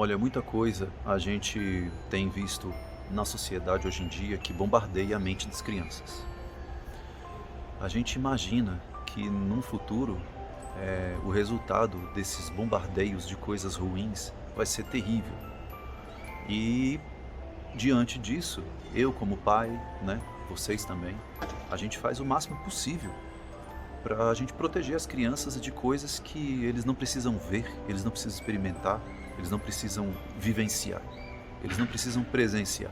Olha, muita coisa a gente tem visto na sociedade hoje em dia que bombardeia a mente das crianças. A gente imagina que num futuro o resultado desses bombardeios de coisas ruins vai ser terrível. E diante disso, eu como pai, né, vocês também, a gente faz o máximo possível para a gente proteger as crianças de coisas que eles não precisam ver, eles não precisam experimentar, eles não precisam vivenciar, eles não precisam presenciar.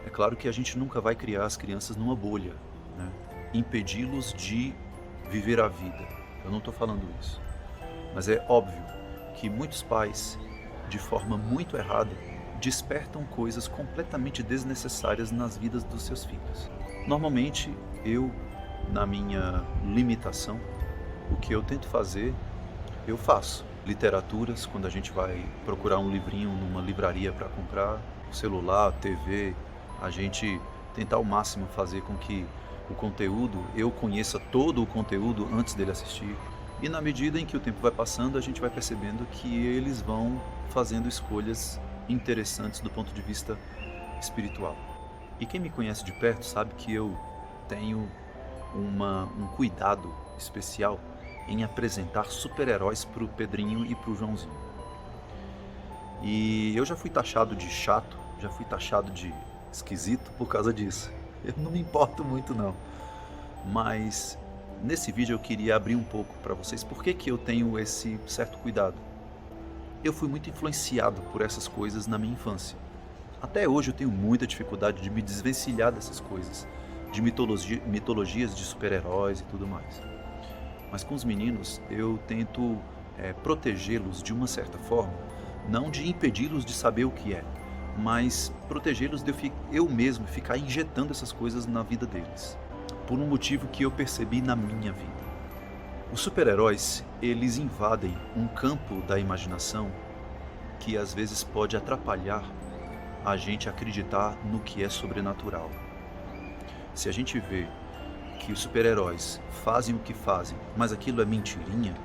É claro que a gente nunca vai criar as crianças numa bolha, né? Impedi-los de viver a vida. Eu não estou falando isso. Mas é óbvio que muitos pais, de forma muito errada, despertam coisas completamente desnecessárias nas vidas dos seus filhos. Normalmente, eu, na minha limitação, o que eu tento fazer, eu faço. Literaturas, quando a gente vai procurar um livrinho numa livraria para comprar, celular, TV, a gente tentar ao máximo fazer com que o conteúdo, eu conheça todo o conteúdo antes dele assistir. E na medida em que o tempo vai passando, a gente vai percebendo que eles vão fazendo escolhas interessantes do ponto de vista espiritual. E quem me conhece de perto sabe que eu tenho um cuidado especial em apresentar super-heróis pro Pedrinho e pro Joãozinho. E eu já fui taxado de chato, já fui taxado de esquisito por causa disso. Eu não me importo muito não. Mas nesse vídeo eu queria abrir um pouco para vocês por que eu tenho esse certo cuidado. Eu fui muito influenciado por essas coisas na minha infância. Até hoje eu tenho muita dificuldade de me desvencilhar dessas coisas, de mitologias de super-heróis e tudo mais. Mas com os meninos eu tento protegê-los de uma certa forma, não de impedi-los de saber o que é, mas protegê-los de eu mesmo ficar injetando essas coisas na vida deles, por um motivo que eu percebi na minha vida. Os super-heróis, eles invadem um campo da imaginação que às vezes pode atrapalhar a gente acreditar no que é sobrenatural. Se a gente vê que os super-heróis fazem o que fazem, mas aquilo é mentirinha,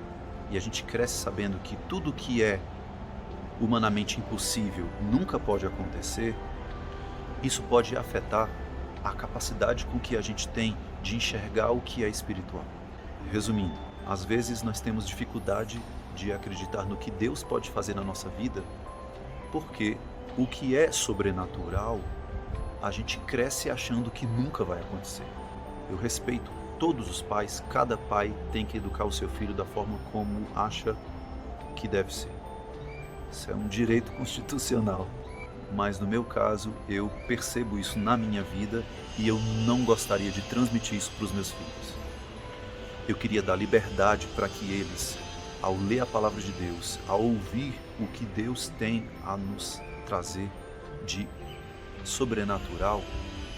e a gente cresce sabendo que tudo que é humanamente impossível nunca pode acontecer, isso pode afetar a capacidade com que a gente tem de enxergar o que é espiritual. Resumindo, às vezes nós temos dificuldade de acreditar no que Deus pode fazer na nossa vida, porque o que é sobrenatural, a gente cresce achando que nunca vai acontecer. Eu respeito todos os pais, cada pai tem que educar o seu filho da forma como acha que deve ser. Isso é um direito constitucional. Mas no meu caso, eu percebo isso na minha vida e eu não gostaria de transmitir isso para os meus filhos. Eu queria dar liberdade para que eles, ao ler a palavra de Deus, ao ouvir o que Deus tem a nos trazer de sobrenatural,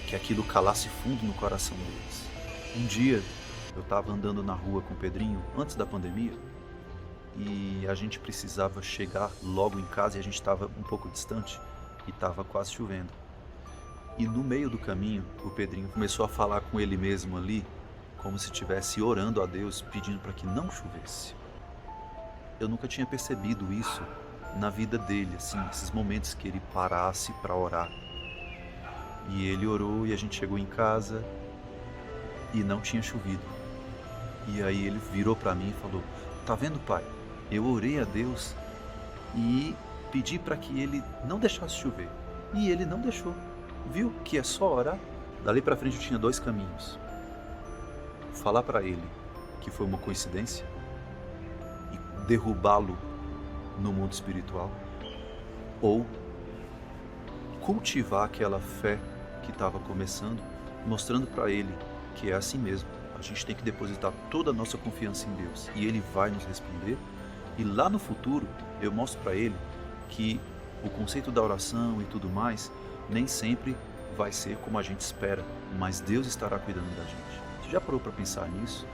que aquilo calasse fundo no coração deles. Um dia, eu estava andando na rua com o Pedrinho, antes da pandemia, e a gente precisava chegar logo em casa e a gente estava um pouco distante e estava quase chovendo. E no meio do caminho, o Pedrinho começou a falar com ele mesmo ali, como se estivesse orando a Deus, pedindo para que não chovesse. Eu nunca tinha percebido isso na vida dele, assim, esses momentos que ele parasse para orar. E ele orou e a gente chegou em casa e não tinha chovido. E aí ele virou para mim e falou: "Tá vendo, pai? Eu orei a Deus e pedi para que ele não deixasse chover. E ele não deixou. Viu que é só orar?" Dali para frente eu tinha dois caminhos. Falar para ele que foi uma coincidência e derrubá-lo no mundo espiritual, ou cultivar aquela fé que estava começando, mostrando para ele que é assim mesmo. A gente tem que depositar toda a nossa confiança em Deus e Ele vai nos responder. E lá no futuro eu mostro para ele que o conceito da oração e tudo mais nem sempre vai ser como a gente espera, mas Deus estará cuidando da gente. Você já parou para pensar nisso?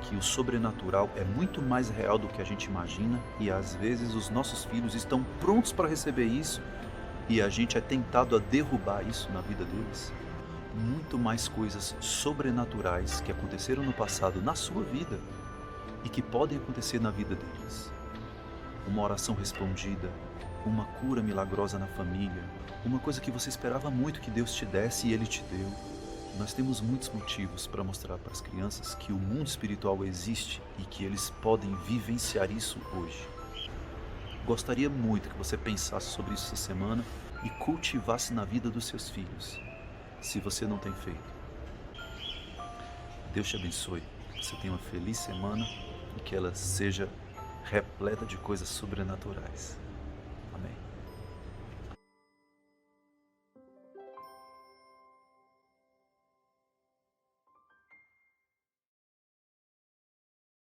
Que o sobrenatural é muito mais real do que a gente imagina e às vezes os nossos filhos estão prontos para receber isso e a gente é tentado a derrubar isso na vida deles. Muito mais coisas sobrenaturais que aconteceram no passado na sua vida e que podem acontecer na vida deles. uma oração respondida, uma cura milagrosa na família, uma coisa que você esperava muito que Deus te desse e Ele te deu. Nós temos muitos motivos para mostrar para as crianças que o mundo espiritual existe e que eles podem vivenciar isso hoje. Gostaria muito que você pensasse sobre isso essa semana e cultivasse na vida dos seus filhos, se você não tem feito. Deus te abençoe, que você tenha uma feliz semana e que ela seja repleta de coisas sobrenaturais.